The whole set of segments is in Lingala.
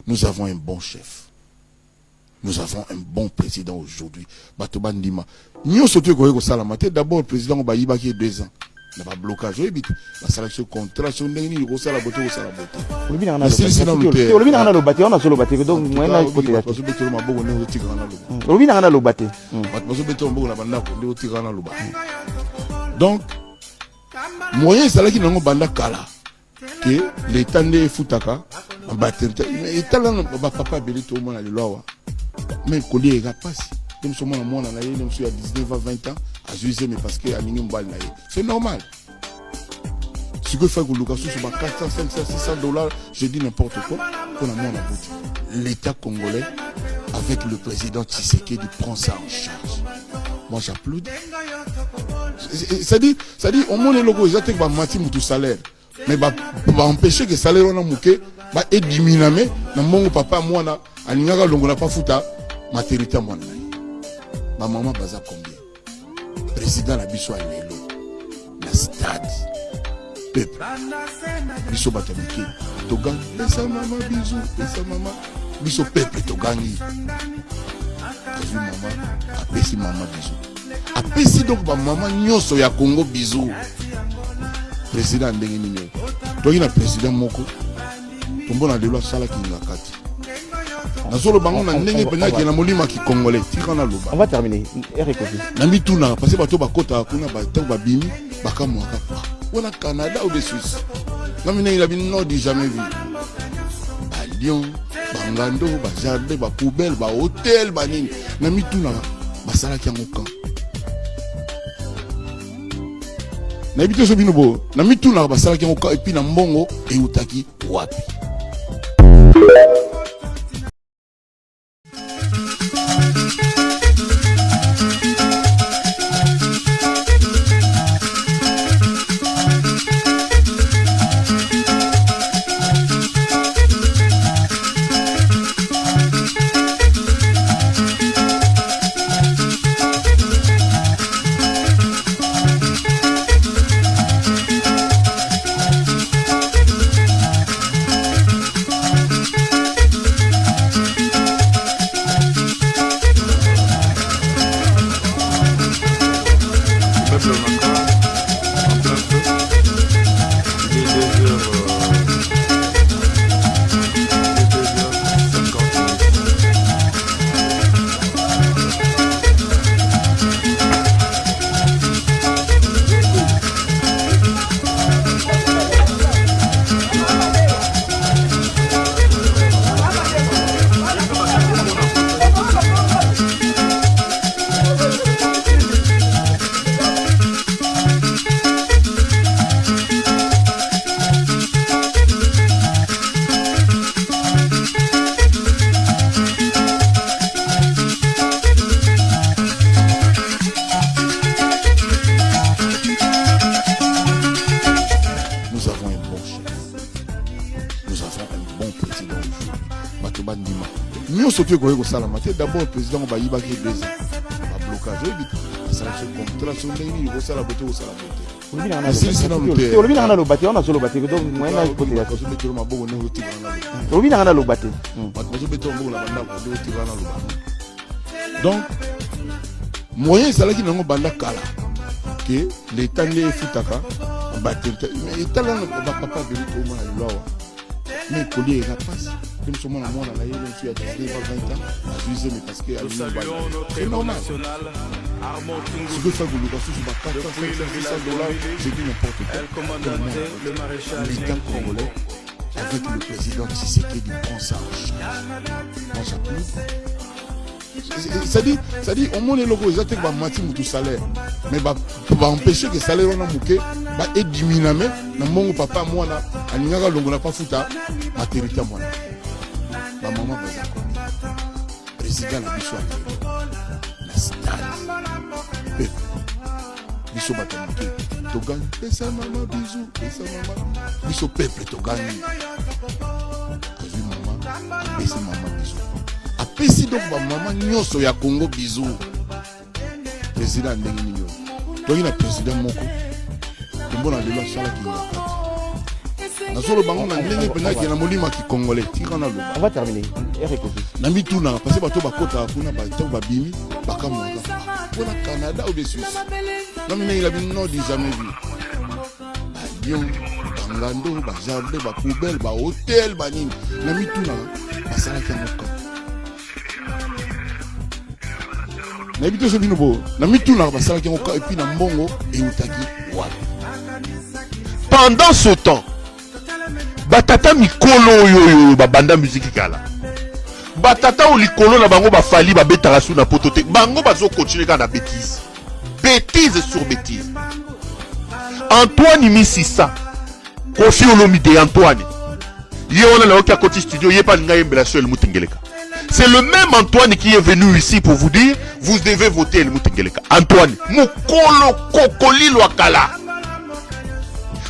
nous avons un bon chef. Nous avons un bon président aujourd'hui. Batoba Ndima. Nous sommes d'abord le président Obayiba qui est 2 ans. Il n'y a pas de blocage. La sélection contrat, si on a une beauté, on a la beauté. Donc, moyen c'est là qui n'ont pas kala que l'État ne foutaka en batterie. L'État là papa belé tout le monde à l'eau. Mais collier est pas si. Nous sommes à moi à 19 à 20 ans à juger mais parce que à c'est normal. Ce que fait que Lucas sur 400, 500, 600 $, je dis n'importe quoi pour la monnaie. L'État congolais avec le président Tshisekedi prend ça en charge. Moi j'applaudis. Ça dit au moins les locaux ils attaquent mati mutu salaire mais va empêcher que le salaire on a mouké va être diminué na mon papa moi na alingaka longo na pas futa matérité moi ma maman baza combien président la biso lelo la stade peuple biso batamiki to gang pesa mama bisou pesa mama biso peuple to gangi kazu mama apesi mama bisou apesi donc ba mama nyoso ya Congo bisou président ndenge nini to ina président moko tombo na lelo sala ki ngakati na solo bango na ndenge pena ki na molima ki congolais tika na loba. On va terminer Eric na mituna parce que bato bakota kuna bato babimi bakamwaka on a Canada ou de Suisse na mina il a bien non dit jamais vu à Lyon bangando ba jardin ba poubelle ba hôtel ba nini na mituna basala ki ngoka na bito so binobo na mituna basala ki ngoka et puis na mbongo e utaki wapi. D'abord le président Obayiba qui est 2 ans. Un blocage. La sélection contrat, si on a une beauté, on a la beauté. Donc, moyen c'est là qui n'ont pas kala que l'État ne foutaka en batterie. Mais l'État là ne va pas venir tout le monde à l'eau. Mais collier est rapide. Comme ce moment, moi, je suis à 19 à 20 ans, à juger, mais parce que c'est normal. Ce que fait que Lucas sur 400, 500 $, je dis n'importe quoi. L'État congolais, avec le président Tshisekedi, prend ça en charge. Moi, j'applaudis. Ça dit, au moins les locaux, ils attaquent mati mutu salaire. Mais va empêcher que le salaire on a mouké, va être diminué. Na mon papa, moi, na alingaka longo na pas futa, matérité moi. Ma maman baza combien président la biso la stade peuple biso batamiki to gagne pesa mama bisou pesa mama biso peuple to gagne kazu mama apesi mama bisou apesi donc ba mama nyoso ya Congo bisou président ndenge nini to ina président moko tombo na lelo sala ki ngakati Nazolo bango na ndenge pena ki na molima ki congolais. Tika na loba. On va terminer. Na mituna parce que bato bakota kuna bato babimi bakamonga. Pour le Canada ou des Suisses. Non mais il a bien non jamais vu. Lyon, Bangando, Jardin, poubelle, hôtel, nini. Na mituna basala kanoko. Na bito so bino bo. Na mituna basala kanoko et puis na mbongo et utaki wa. Pendant ce temps, batata mikolo yo banda musique kala. Batata ou likolo na bango bafali babetaka su na poto te. Bango bazo continuer ka na bêtise. Bêtise sur bêtise. Antoine Misisa. Kofi Olomide Antoine. Yéona na okia koti studio yepa nga yembela sur el Mutengeleka. C'est le même Antoine qui est venu ici pour vous dire vous devez voter el Mutengeleka. Antoine, mukolo kokoli wakala.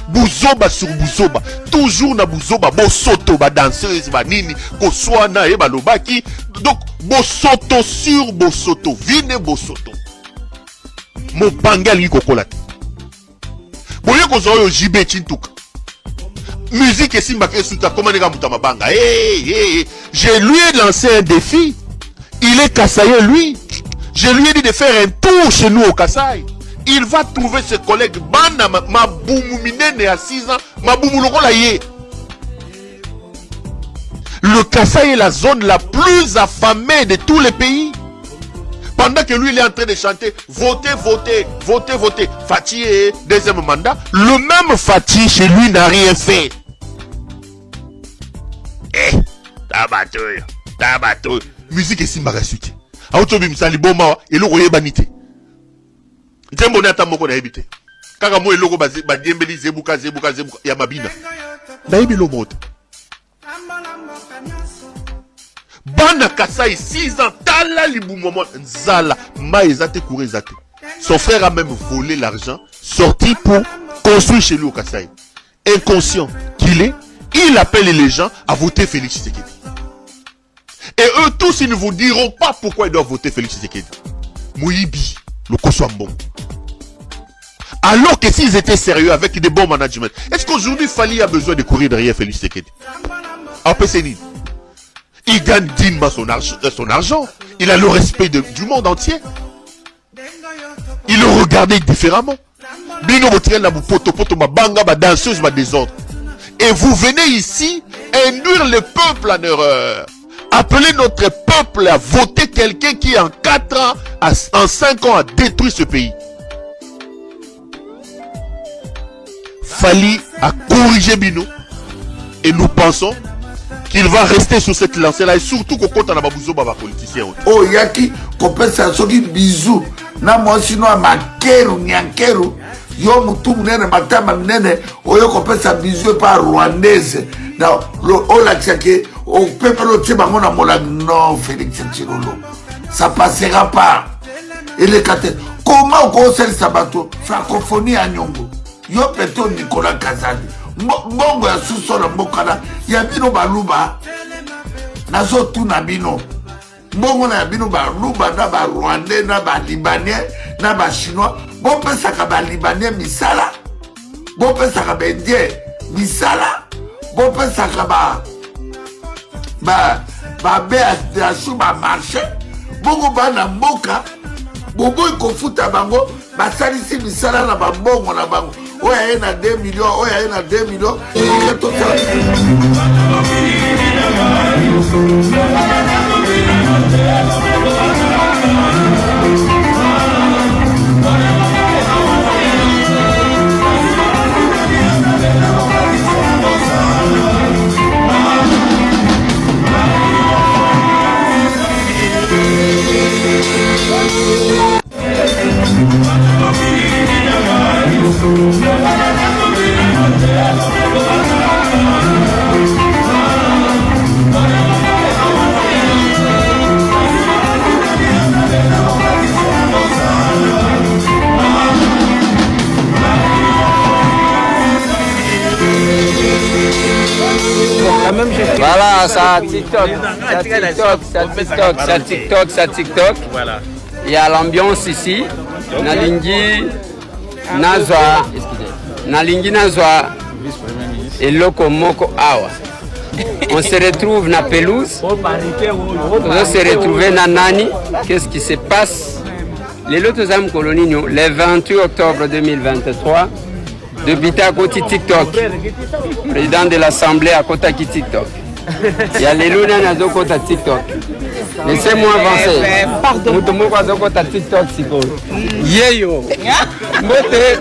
Bouzoba sur Bouzoba, toujours na Bouzoba, Bosoto, ba danseuse, ba nini, Koswana et Balobaki. Donc, Bosoto sur Bosoto, vine Bosoto. Mon bangal yi kokolate. Boye kozoyo jibe chintuka. Musique et simbake suta, comment nega mutama banga. Je lui ai lancé un défi. Il est Kassaïen, lui. Je lui ai dit de faire un tour chez nous au Kassai. Il va trouver ses collègues. Bana ma boumouminene à 6 ans. Ma boumoulokola yé. Le Kassai est la zone la plus affamée de tous les pays. Pendant que lui il est en train de chanter votez, votez, votez, votez. Fatih deuxième mandat. Le même Fatih chez lui n'a rien fait. Tabato. Musique et simbagasuti. Autobi misali boma et le royer banité. Jembone ata moko na ebite. Kaka mo eloko ba diembeli zebuka ya mabina. Na ebilo moto. Bana Kasai 6 ans tala libu momo nzala ma ezate kouré ezate. Son frère a même volé l'argent sorti pour construire chez lui au Kasai. Inconscient qu'il est, il appelle les gens à voter Félix Tshisekedi. Et eux tous ils ne vous diront pas pourquoi ils doivent voter Félix Tshisekedi. Moyibi, le Koswambon. Alors que s'ils étaient sérieux avec des bons management, est-ce qu'aujourd'hui Fali a besoin de courir derrière Félix Tshisekedi? Après c'est nul. Il gagne dignement son argent. Il a le respect du monde entier. Il le regardait différemment. Bino botirel na poto ma banga ba danseuse ma désordre. Et vous venez ici induire le peuple en erreur. Appeler notre peuple à voter quelqu'un qui en 4 ans, en 5 ans a détruit ce pays. Fali a corrigé Bino. Et nous pensons qu'il va rester sur cette lancée-là. Et surtout qu'on compte à la babouzo baba politicien. Oh, yaki, qu'on peut s'assorer bisous. Na moi sinon à makeru, nyankeru. Yo mutu mnene, matama mnene. Oyo qu'on peut s'abiser par rwandaise. Non, oh la tchake. On peut pas le tirer à mola. Non, Félix Tchirolo. Ça passera pas. Et les quatre. Comment on conseille ça bateau? Francophonie à Nyongo. Yo peto Nicolas Kazadi. Mbongo ya sous-sol mbokana. Ya bino baluba. Nazo tu na bino. Mbongo na bino baluba na ba Rwandais na ba Libanais na ba Chinois. Bon pesaka ba Libanais misala. Bon pesaka ba Indien misala. Bon pesaka ba BHDH ba marché. Bongo ba na mboka. Bobo ikofuta bango. Ba salisi misala na ba mbongo na bango. Oya yena 2 millions, oya yena 2 millions. Voilà, ça TikTok. Voilà. Il y a l'ambiance ici. Nalingi Nazwa. et loko moko awa. On se retrouve na pelouse. On se retrouve na nani. Qu'est-ce qui se passe? Les lotos am colonino le 28 octobre 2023. Depuis à côté TikTok. Président de l'Assemblée à côté TikTok. Il y a les lunes à côté TikTok. Laissez-moi avancer. Pardon. Nous côté TikTok siko. Yeyo.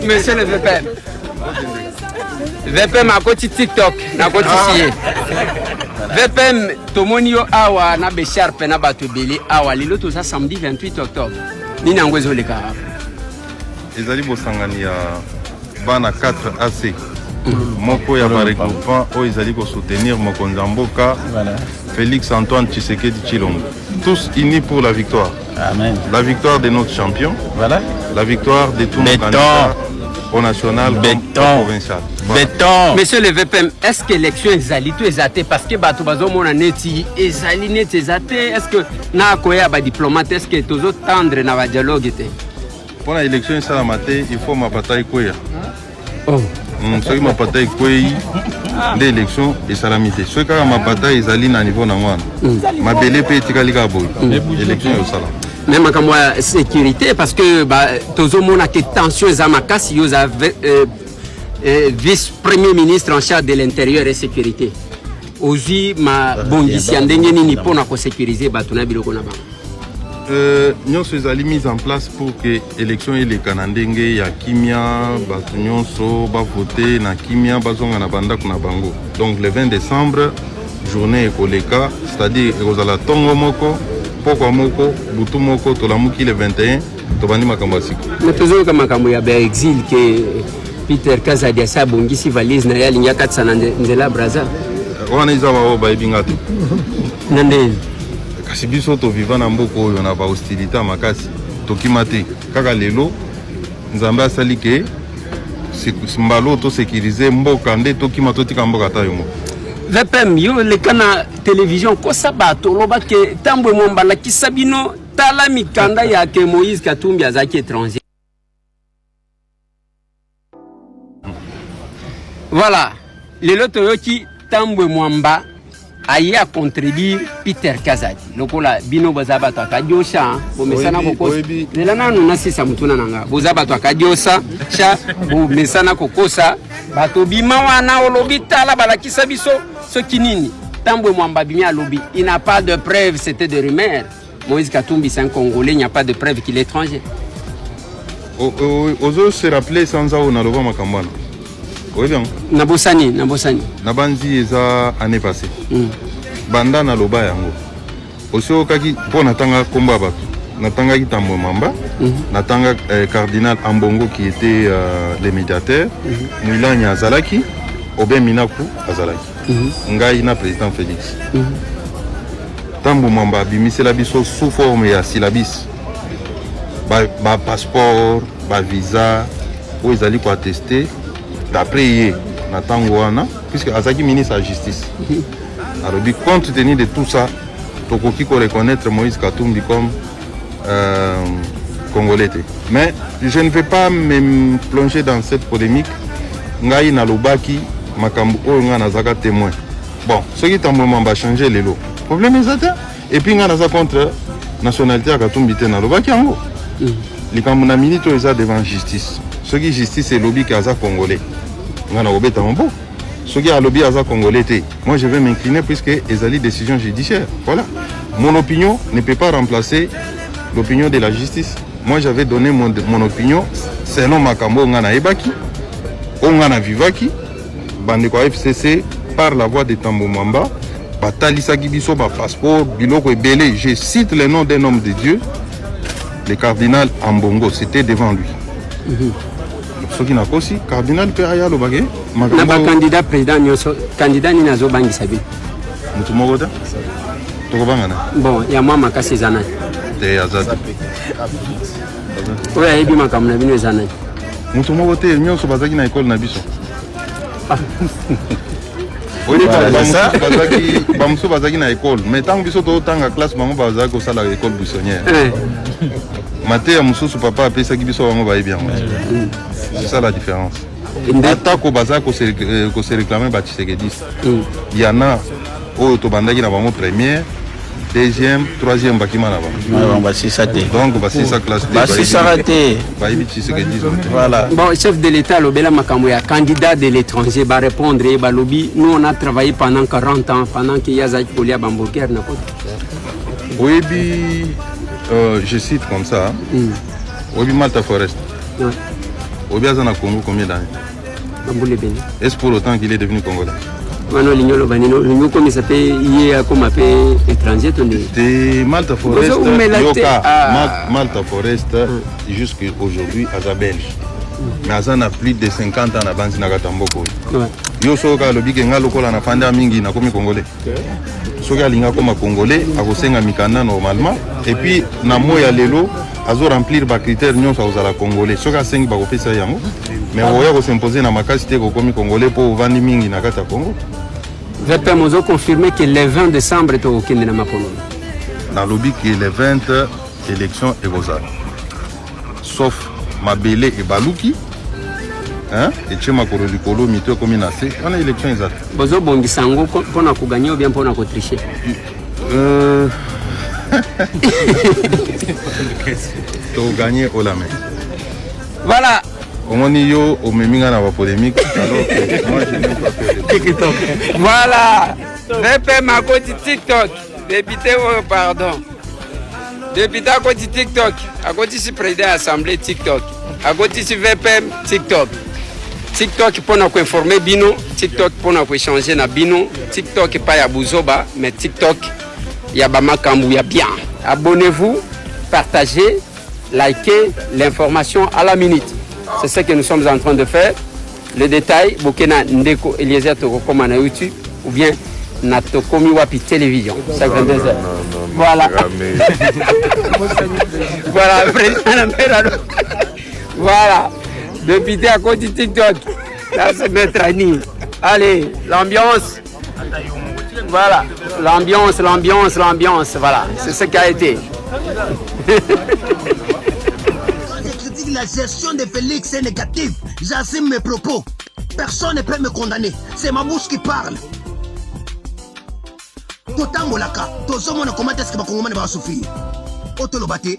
Monsieur le VPM. VPM à côté TikTok, na côté sié. VPM tomonio awa na be sharp na batu beli awa lilo to ça samedi 28 octobre. Ni na ngwezo le kara. Ezali bosangani ya bana 4 AC. Moko ya ba regroupement o ezali ko soutenir mokonzi mboka Félix Antoine Tshisekedi Tshilombo. Tous unis pour la victoire. Amen. La victoire de notre champion. Voilà. La victoire de tous nos candidats au national et au provincial. Béton. Monsieur le VPM, est-ce que l'élection est tout exaté parce que bato bazo mona neti ezali net exaté? Est-ce que na koya ba diplomate est-ce que tozo tendre na ba dialogue té? Pour l'élection ça la maté, il faut ma bataille koya. Oh. Soki ma bataille koyi de élection et salamité. Soki ka ma bataille ezali na niveau na ngwana. Ma belé pe tikali ka boy. Élection au salam. Même comme sécurité parce que tozo mona que tension za makasi yo za vice-premier ministre en charge de l'intérieur et sécurité. Ozi ma bongisi ndenge nini pona ko sécuriser bato na biloko na ba. Nyonso ezali mise en place pour que élection et les kanandenge ya kimia bato nyonso ba voter na kimia bazonga na bandako na bango. Donc le 20 décembre journée ekoleka, c'est-à-dire ekozala tongo moko poko moko butu moko tolamuki le 21 tobandi makambo asiko. Mais tozo ka makambo ya ba exil que Peter Kazadi asa bongisi valise na yali nya katsana nzela braza. Wana izawa o ba ibinga tu. Nande kasi biso to vivant na mboko oyo na ba hostilité makasi tokimate kaka lelo nzambe asali ke mbalo to sécuriser mboka nde tokima totika mboka ta yo. VPM yo le kana télévision ko sabato loba ke tambwe mombala kisabino tala mikanda ya ke Moïse Katumbi azaki étranger. Voilà, les lotoyoki tambwe mwamba aye a contribuer Peter Kazadi. Lokola bino bazaba to akadiosa bo mesana kokosa. Lela nanu nasisa mutuna nanga. Bozaba to akadiosa cha bo mesana kokosa bato bima wana olobi tala balakisa biso soki nini. Tambwe mwamba bimia lobi, il n'a pas de preuve, c'était de rumeurs. Moïse Katumbi c'est un Congolais, il n'y a pas de preuve qu'il est étranger. Ozo se rappeler sans ao na loba makambana. Oui bien. Nabosani. Nabanzi eza année passée. Banda na loba yango. Osio kaki po natanga komba bato. Natanga ki Tambwe Mwamba, natanga cardinal Ambongo qui était le médiateur, Mwilanya Azalaki, Oben Minaku Azalaki. Ngai na président Félix. Tambwe Mwamba bimisela biso sous forme ya syllabis. Ba passeport, ba visa, où ils allaient quoi attester. D'après hier, Natangouana, puisque Azaki ministre de la Justice. Alors, compte tenu de tout ça, Tokoki ko reconnaître Moïse Katumbi comme Congolais. Mais je ne vais pas me plonger dans cette polémique. Ngai Nalobaki, Makambu Ounga Nazaka témoin. Bon, ce qui est en moment va changer les lots. Problème est ça. Et puis, Nga Naza contre nationalité à Katumbi Nalobaki en haut. Les Kamuna Minito est devant justice. Ce qui est justice, c'est le lobby qui est congolais. Ce qui est lobby est congolais. Moi, je vais m'incliner puisque c'est une décision judiciaire. Voilà. Mon opinion ne peut pas remplacer l'opinion de la justice. Moi, j'avais donné mon opinion selon Makambo Ngana Ebaki, Ongana Vivaki, Bandeko FCC, par la voix de Tambwe Mwamba, Batalisa Gibiso, passeport, Biloko Ebele. Je cite le nom d'un homme de Dieu, le cardinal Ambongo. C'était devant lui. Ce qui n'a pas aussi, cardinal Peraya Lobagé. Na ba candidat président nyoso, candidat ni nazo bangi sabi. Mutumogota? Tokobangana. Bon, ya moi makasi zana. Te azati. Oya ebi makamuna bino zana. Mutumogota nyoso bazaki na école na biso. Oui, bamuso bazaki na école, mais tant biso to tanga classe bango bazaki ko sala école buissonnière. Maté ya mususu papa apesaki biso bango ba bien. C'est ça la différence. atako baza ko se réclamer ba Tshisekedi. Il y en a au to bandaki na bango première, deuxième, troisième bakima na ba. Bah c'est ça. Donc bah c'est ça classe. Bah c'est ça raté. Ba yibi Tshisekedi. Voilà. Bon, chef de l'État, Lobela Makamouya, candidat de l'étranger, va répondre et va lobby. Nous, on a travaillé pendant 40 ans, pendant qu'il y a Zaïd Polia Bambourger. Oui, je cite comme ça. Oui, Malta Forest. Oui, bien, ça a Congo combien d'années? Est-ce pour autant qu'il est devenu congolais? L'Union comme ça fait hier comme appelé étranger. De Malta Forest, Malta Forest, jusqu'à aujourd'hui, à Belge. Mais ça a plus de 50 ans à Banzi Nagatamboko. Yo soka lobi kenga lokola na fanda mingi na komi congolais. Soka linga comme congolais, a kosenga mikanda normalement. Et puis na moya lelo, azo remplir ba critères nyonso aux congolais. Soka 5 ba kopesa yango. Mais oya ko s'imposer na makasi te ko komi congolais pour vandi mingi na kata Congo. VPM ont confirmé que le 20 décembre est au Kenya na Mapono. Dans lobby que le 20 élection est goza. Sauf Mabele et Baluki. Hein? Et Tchema Kolo Mito Kominase, on a élection exacte. Bozo Bongisango, pour gagner ou bien pour tricher? Pour gagner au la main. Voilà. On y a au Meminga na polémique, alors que moi je n'ai pas fait TikTok. Voilà. VPM à côté TikTok. Député, pardon. Député à côté TikTok. À côté du président de l'Assemblée TikTok. À côté du VPM TikTok. TikTok pour nous informer Bino, TikTok pour nous échanger na Bino, TikTok pas ya Bouzoba, mais TikTok ya Bama Kambu ya bien. Abonnez-vous, partagez, likez l'information à la minute. C'est ce que nous sommes en train de faire. Le détail, Bokena Ndeko Eliezer Toko na YouTube ou bien na Tokomi Wapi Télévision. 52h. Voilà. Voilà, voilà. Député à côté de TikTok. Là, c'est Maître Annie. Allez, l'ambiance. Voilà. L'ambiance. Voilà. C'est ce qui a été. Je critique la gestion de Félix est négative. J'assume mes propos. Personne ne peut me condamner. C'est ma bouche qui parle. Totambolaka. Tozomo na comment est-ce que ma Congolais va souffrir. Otolobate.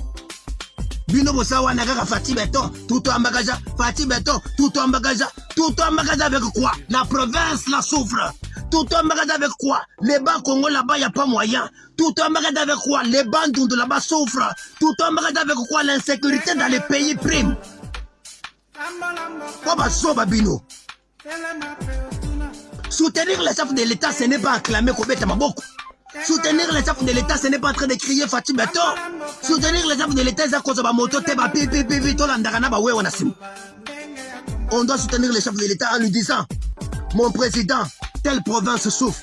Bino bosawa na kaka Fati Beton, tout en bagage, Fati Beton, tout en bagage avec quoi? La province la souffre. Tout en bagage avec quoi? Les bancs Congo là-bas, y a pas moyen. Tout en bagage avec quoi? Les bandes de là-bas souffrent. Tout en bagage avec quoi? L'insécurité dans les pays prime. Koba soba bino. Soutenir les chefs de l'État, ce n'est pas acclamer Kobeta Maboko. Soutenir les chefs de l'État, ce n'est pas en train de crier Fati Beton. Soutenir les chefs de l'État, c'est à moto, on doit soutenir les chefs de l'État en lui disant: mon président, telle province souffre.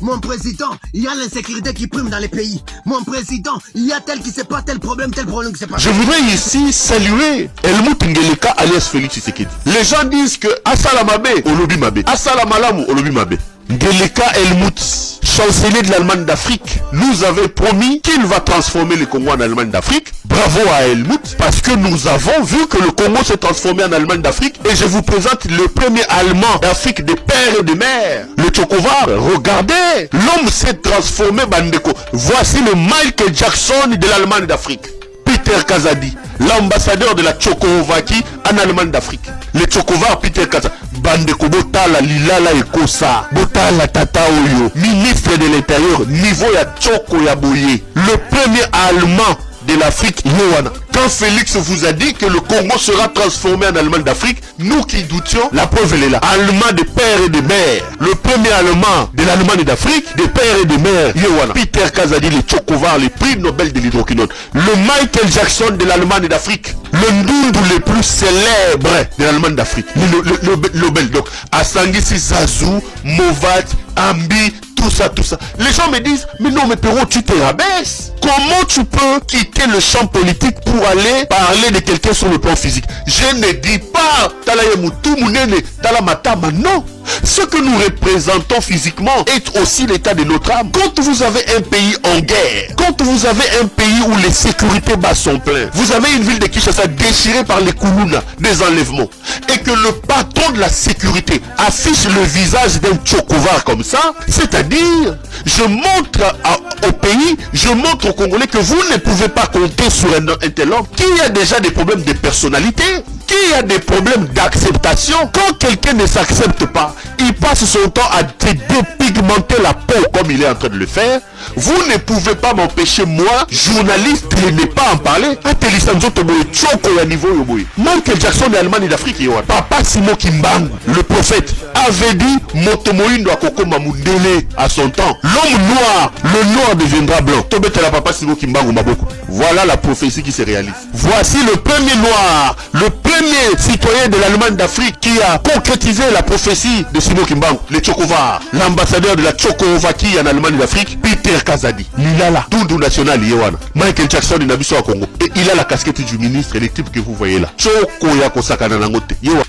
Mon président, il y a l'insécurité qui prime dans les pays. Mon président, il y a tel qui se passe, tel problème qui se passe. Je voudrais ici saluer Helmut Ngeleka alias Félix Tshisekedi. Les gens disent que Assalamabe, Olobi Mabe. Assalamalamu, Olobi Mabe. Ngeleka Helmut, chancelier de l'Allemagne d'Afrique, nous avait promis qu'il va transformer le Congo en Allemagne d'Afrique. Bravo à Helmut, parce que nous avons vu que le Congo s'est transformé en Allemagne d'Afrique. Et je vous présente le premier Allemand d'Afrique de père et de mère, le Tchokovar. Regardez, l'homme s'est transformé, Bandeko. Voici le Michael Jackson de l'Allemagne d'Afrique. Peter Kazadi, l'ambassadeur de la Tchécoslovaquie en Allemagne d'Afrique. Le Tchokovar Peter Kazadi. Bandeko Botala Lilala Ekosa, Botala Tata Oyo, ministre de l'Intérieur, niveau ya Tchoko ya Boye, le premier Allemand de l'Afrique, Yoana. Quand Félix vous a dit que le Congo sera transformé en Allemagne d'Afrique, nous qui doutions, la preuve elle est là. Allemand de père et de mère. Le premier Allemand de l'Allemagne d'Afrique, de père et de mère, Yoana. Peter Kazadi, le Tchokovar, le prix Nobel de l'hydroquinone. Le Michael Jackson de l'Allemagne d'Afrique. Le Ndundu le plus célèbre de l'Allemagne d'Afrique. Le Nobel. Donc, Asangisi Zazou, Movat, Ambi, tout ça. Les gens me disent, mais non, mais Perrault, tu te rabaisses. Comment tu peux quitter le champ politique pour aller parler de quelqu'un sur le plan physique? Je ne dis pas, Talayemutu Mounene, Talamatama, non. Ce que nous représentons physiquement est aussi l'état de notre âme. Quand vous avez un pays en guerre, quand vous avez un pays où les sécurités bas sont pleines, vous avez une ville de Kinshasa déchirée par les Koulouna, des enlèvements, et que le patron de la sécurité affiche le visage d'un Tchokovar comme ça, c'est-à-dire, je montre au pays, je montre aux Congolais que vous ne pouvez pas compter sur un tel homme qui a déjà des problèmes de personnalité, qui a des problèmes d'acceptation. Quand quelqu'un ne s'accepte pas, il passe son temps à dépigmenter la peau comme il est en train de le faire. Vous ne pouvez pas m'empêcher, moi, journaliste, de ne pas en parler. Michael Jackson de Allemagne d'Afrique, Papa Simon Kimbangu, le prophète, avait dit Motomoindo Akokoma Mundele à son temps. L'homme noir, le noir deviendra blanc. La Papa Simon Kimbangu Maboko. Voilà la prophétie qui se réalise. Voici le premier noir, le premier citoyen de l'Allemagne d'Afrique qui a concrétisé la prophétie de Simon Kimbangu, le Tchokovar, l'ambassadeur de la Tchécoslovaquie en Allemagne d'Afrique, Peter Kazadi. Lilala, Doudou National Yewana, Michael Jackson de Nabiso à Congo. Et il a la casquette du ministre et les types que vous voyez là. Tchoko Yako Sakana Nangote. Yewana.